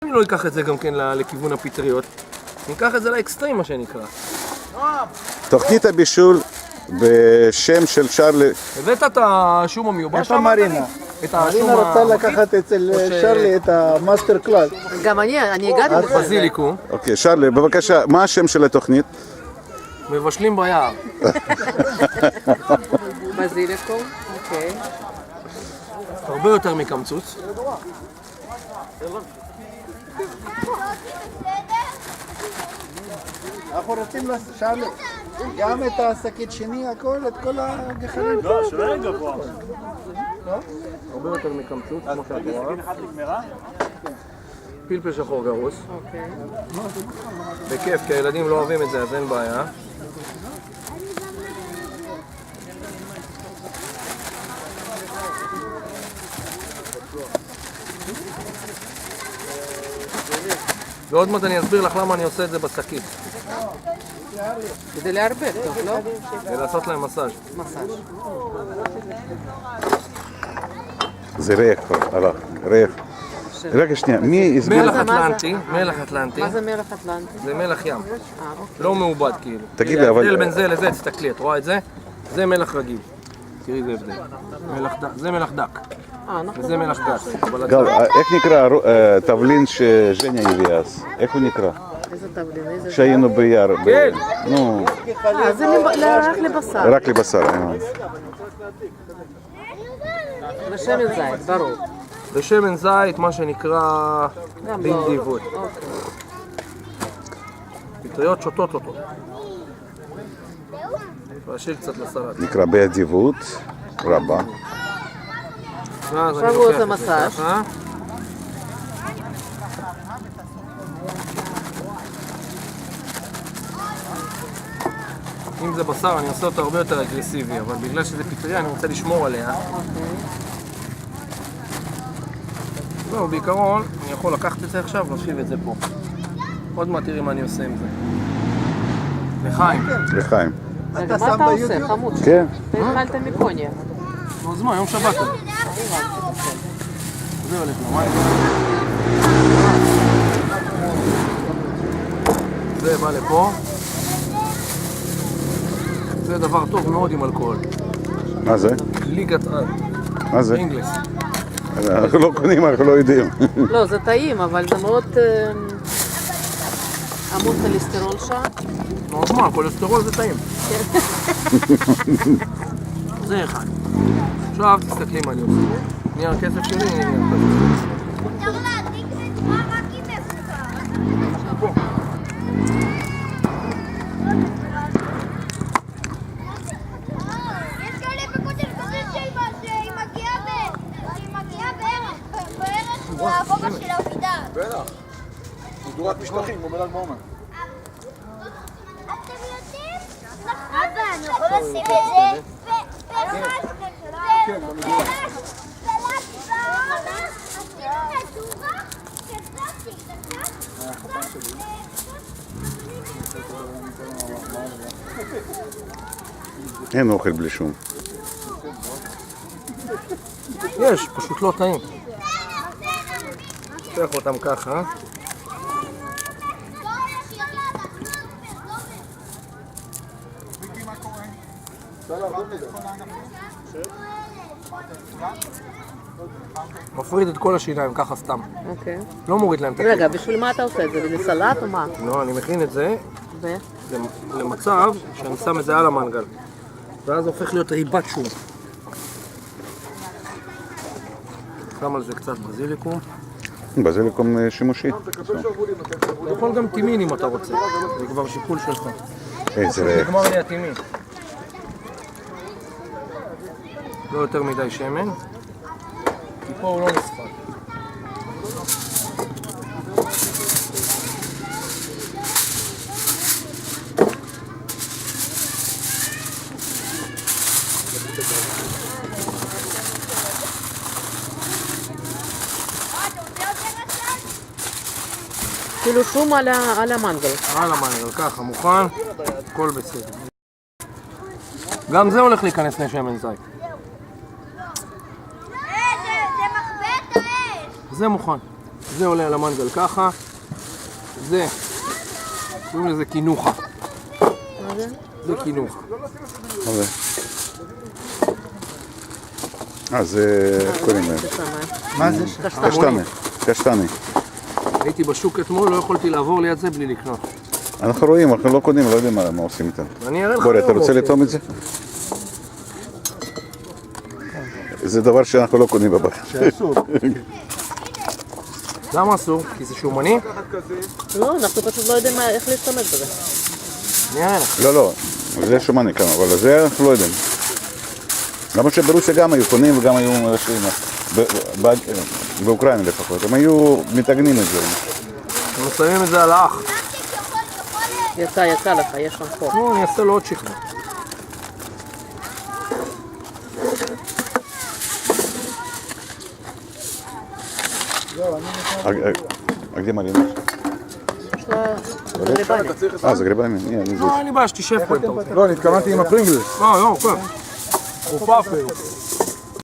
אני לא אקח את זה גם כן לכיוון הפטריות? אני אקח את זה לאקסטרים, מה שנקרא. תוכנית הבישול בשם של שרלי. הבאת את השום המיובש? איפה מרינה? מרינה רוצה לקחת אצל שרלי את המאסטר קלאס. גם אני הגעתי לזה. בזיליקו. אוקיי, שרלי, בבקשה, מה השם של התוכנית? מבשלים ביער. בזיליקו, אוקיי. הרבה יותר מקמצוץ. אנחנו רוצים שרלי, גם את השקית שני, הכל, את כל הגחלים. לא, שלא יהיה גבוה. הרבה יותר מקמצוץ, כמו שאת רואה. פלפל שחור גרוס. בכיף, כי הילדים לא אוהבים את זה, אז אין בעיה. ועוד מעט אני אסביר לך למה אני עושה את זה בשקית. כדי להרבה טוב, לא? כדי לעשות להם מסאז'. מסאז'. זה ריח כבר, הלך, ריח. רגע שנייה, מי הסביר? מלח אטלנטי, מלח אטלנטי. מה זה מלח אטלנטי? זה מלח ים. אוקיי. לא מעובד כאילו. תגידי, אבל... ההבדל בין זה לזה, תסתכלי, את רואה את זה? זה מלח רגיל. תראי איזה הבדל. זה מלח דק. נכון. וזה מלח גס. גל, איך נקרא תבלין שז'ניה הביא אז? איך הוא נקרא? איזה תבלין? איזה... שהיינו ביער. כן. נו, זה רק לבשר. רק לבשר. בשמן זית, ברור. בשמן זית, מה שנקרא באינדיבות. פטריות שותות אותו. להשאיר קצת לסלט. נקרא באדיבות רבה. עכשיו הוא עושה מסאז'. אם זה בשר אני עושה אותו הרבה יותר אגרסיבי, אבל בגלל שזה פטריה אני רוצה לשמור עליה. זהו, בעיקרון אני יכול לקחת את זה עכשיו ולהשיב את זה פה. עוד מעט תראי מה אני עושה עם זה. לחיים. לחיים. מה אתה עושה, חמוד? כן. אתה התחלת מקוניה. נו, אז מה, יום שבת. זה הולך למים. זה בא לפה. זה דבר טוב מאוד עם אלכוהול. מה זה? ליגת על. מה זה? אינגלס. אנחנו לא קונים, אנחנו לא יודעים. לא, זה טעים, אבל זה מאוד עמוד כולסטרול שם. נו, אז מה, כולסטרול זה טעים. זה אחד. עכשיו תסתכלי מה אני עושה. נייר הכסף שלי, נייר הכסף. אפשר להדליק בצורה רק עם מפוקח. יש כאלה בגודל כזה שהיא מגיעה בערך לגובה של האופידה. בטח. מדורת משטחים, כמו בל"ג בעומר. אתם יודעים? אבא, אני יכול לשים את זה? אין אוכל בלי שום. יש, פשוט לא טעים. פתח אותם ככה. מפריד את כל השיניים ככה סתם. אוקיי. לא מוריד להם את רגע, בשביל מה אתה עושה את זה? לסלט או מה? לא, אני מכין את זה ו? למצב שאני שם את זה על המנגל. ואז זה הופך להיות ריבת שום. שם על זה קצת בזיליקום. בזיליקום שימושי. אתה יכול גם טימין אם אתה רוצה. זה כבר שיקול שלך. איזה ריח. נגמר לי הטימין. לא יותר מדי שמן. כי פה הוא לא נספק. כאילו שום על המנגל. על המנגל, ככה, מוכן? הכל בסדר. גם זה הולך להיכנס לשמן זית. זה מחבאת האש. זה מוכן. זה עולה על המנגל ככה. זה, קוראים לזה קינוחה. מה זה? זה קינוחה. זה, איך קוראים להם? מה זה? קשטני. קשטני. הייתי בשוק אתמול, לא יכולתי לעבור ליד זה בלי לקנות. אנחנו רואים, אנחנו לא קונים, לא יודעים מה עושים איתם. אני אראה לך בורי, אתה היום, רוצה אוקיי. לטעום את זה? זה דבר שאנחנו לא קונים בבית. למה אסור? כי זה שומני? לא, אנחנו פשוט לא יודעים איך להשתמש בזה. אני אראה לך. לא, זה שומני כמה, אבל זה אנחנו לא יודעים. למה שברוסיה גם היו קונים וגם היו מרשים, באוקראינה לפחות, הם היו מתאגנים את זה. אנחנו שמים את זה על האח. יצא לך, יש שם חור. נו, אני אעשה לו עוד שכבה. А где Марина? זה גריביים. לא, אין לי בעיה שתשב פה אם אתה רוצה. לא, אני התכוונתי עם הפרינגל. לא, כן. הוא פאפל.